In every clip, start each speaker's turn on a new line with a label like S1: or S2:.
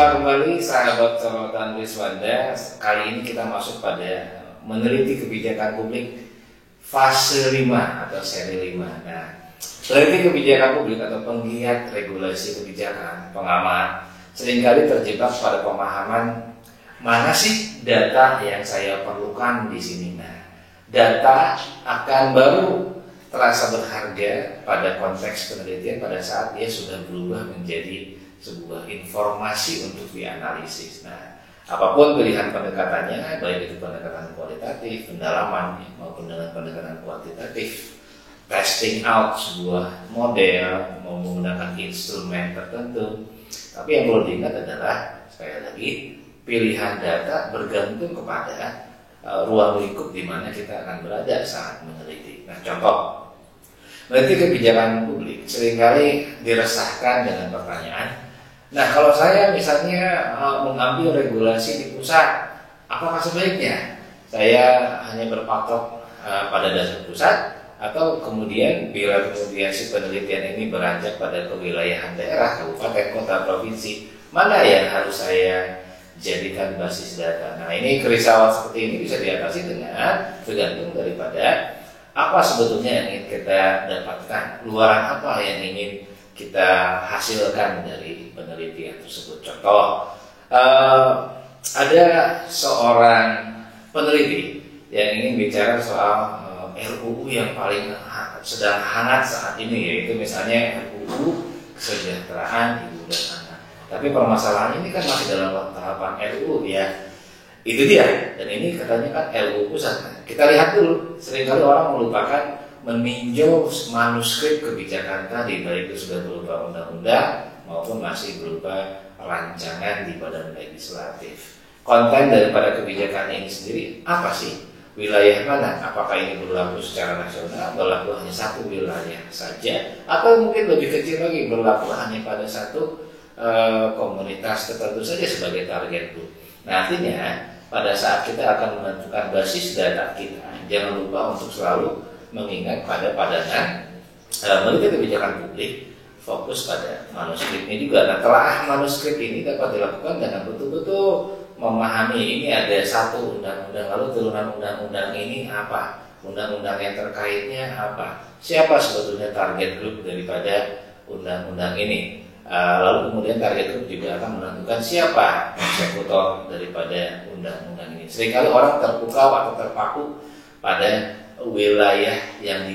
S1: Jumpa kembali sahabat sorotan Riswanda. Kali ini kita masuk pada meneliti kebijakan publik fase 5 atau seri 5. Nah, peneliti kebijakan publik atau penggiat regulasi kebijakan, pengamat, seringkali terjebak pada pemahaman mana sih data yang saya perlukan di sini. Nah, data akan baru terasa berharga pada konteks penelitian pada saat dia sudah berubah menjadi sebuah informasi untuk dianalisis. Nah, apapun pilihan pendekatannya, baik itu pendekatan kualitatif, pendalaman, maupun dengan pendekatan kuantitatif, testing out sebuah model, mau menggunakan instrumen tertentu. Tapi yang perlu diingat adalah, sekali lagi, pilihan data bergantung kepada ruang lingkup di mana kita akan berada saat meneliti. Nah, contoh, meneliti kebijakan publik seringkali diresahkan dengan pertanyaan, nah, kalau saya misalnya mengambil regulasi di pusat, apakah sebaiknya saya hanya berpatok pada dasar pusat, atau kemudian bila kemudian si penelitian ini beranjak pada kewilayahan daerah, kabupaten, kota, provinsi, mana yang harus saya jadikan basis data? Nah, ini kerisauan seperti ini bisa diatasi dengan tergantung daripada apa sebetulnya yang ingin kita dapatkan, luaran apa yang ingin kita hasilkan dari penelitian tersebut. Contoh, ada seorang peneliti yang ingin bicara soal RUU yang paling sedang hangat saat ini, yaitu misalnya RUU Kesejahteraan Ibu dan Anak. Tapi permasalahan ini kan masih dalam tahapan RUU ya. Itu dia. Dan ini katanya kan RUU pusat. Kita lihat dulu. Seringkali orang melupakan meninjau manuskrip kebijakan tadi, baik itu sudah berupa undang-undang maupun masih berupa rancangan di badan legislatif. Konten daripada kebijakan ini sendiri apa sih? Wilayah mana? Apakah ini berlaku secara nasional, berlaku hanya satu wilayah saja, atau mungkin lebih kecil lagi, berlaku hanya pada satu komunitas tertentu saja sebagai target group. Nah, artinya pada saat kita akan menentukan basis data kita, jangan lupa untuk selalu mengingat pada padanan meneliti kebijakan publik, fokus pada manuskripnya juga. Nah, telah manuskrip ini dapat dilakukan dengan betul-betul memahami ini ada satu undang-undang, lalu turunan undang-undang ini apa, undang-undang yang terkaitnya apa, siapa sebetulnya target grup daripada undang-undang ini, lalu kemudian target grup juga akan menentukan siapa eksekutor daripada undang-undang ini. Seringkali orang terpukau atau terpaku pada wilayah yang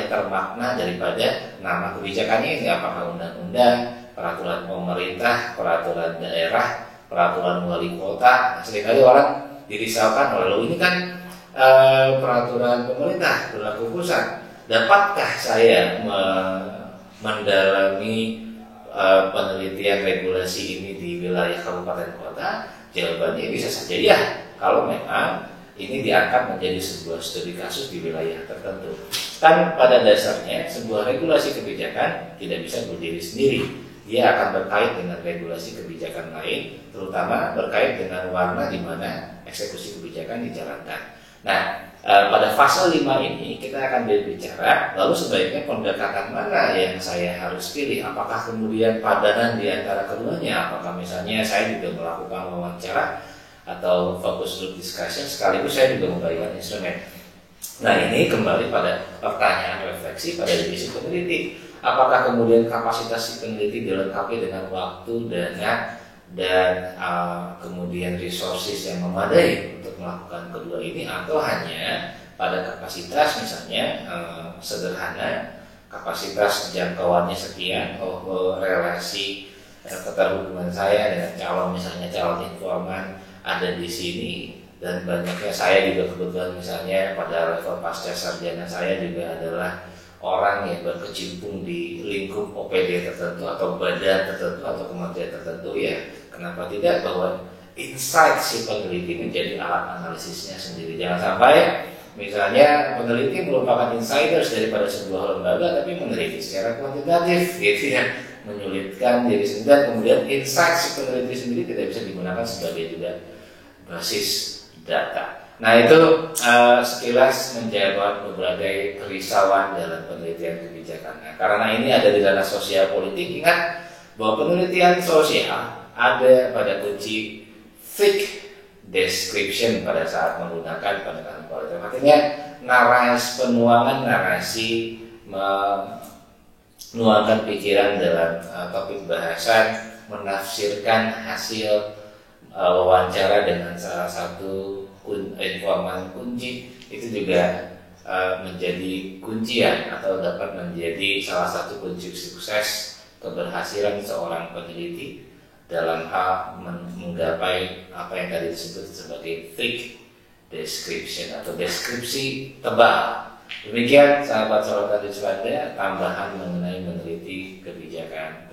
S1: termakna daripada nama kebijakannya ini, apakah undang-undang, peraturan pemerintah, peraturan daerah, peraturan wali kota. Nah, seringkali orang dirisaukan oleh ini kan peraturan pemerintah berlaku pusat. Dapatkah saya mendalami penelitian regulasi ini di wilayah kabupaten kota? Jawabannya bisa saja ya, kalau memang ini diangkat menjadi sebuah studi kasus di wilayah tertentu. Kan pada dasarnya sebuah regulasi kebijakan tidak bisa berdiri sendiri. Dia akan berkait dengan regulasi kebijakan lain, terutama berkait dengan warna di mana eksekusi kebijakan dijalankan. Nah, pada fase 5 ini kita akan berbicara, lalu sebaiknya pendekatan mana yang saya harus pilih? Apakah kemudian padanan di antara keduanya? Apakah misalnya saya juga melakukan wawancara atau fokus group discussion, sekaligus saya juga membagikan instrumen. Nah, ini kembali pada pertanyaan refleksi pada divisi peneliti. Apakah kemudian kapasitas si peneliti dilengkapi dengan waktu, dana, dan kemudian resources yang memadai untuk melakukan kedua ini, atau hanya pada kapasitas misalnya sederhana, kapasitas jangkauannya sekian, relasi keterhubungan saya dengan calon, misalnya calon informan ada di sini, dan banyaknya saya juga kebetulan misalnya pada level pasca sarjana saya juga adalah orang yang berkecimpung di lingkup OPD tertentu atau badan tertentu atau kementerian tertentu, ya kenapa tidak bahwa insight si peneliti menjadi alat analisisnya sendiri. Jangan sampai misalnya peneliti merupakan insiders daripada sebuah lembaga tapi meneliti secara kuantitatif gitu ya, menyulitkan diri sendiri, kemudian insight si peneliti sendiri tidak bisa digunakan sebagai juga basis data. Nah, itu sekilas menjawab berbagai kerisauan dalam penelitian kebijakan. Nah, karena ini ada di ranah sosial politik, ingat bahwa penelitian sosial ada pada kunci thick description pada saat menggunakan pendekatan kualitatif. Artinya penuangan narasi, menuangkan pikiran dalam topik bahasan, menafsirkan hasil wawancara dengan salah satu informan kunci, itu juga menjadi kuncian atau dapat menjadi salah satu kunci sukses keberhasilan seorang peneliti dalam hal menggapai apa yang tadi disebut sebagai thick description atau deskripsi tebal. Demikian sahabat Sorotan Wiswanda, tambahan mengenai meneliti kebijakan.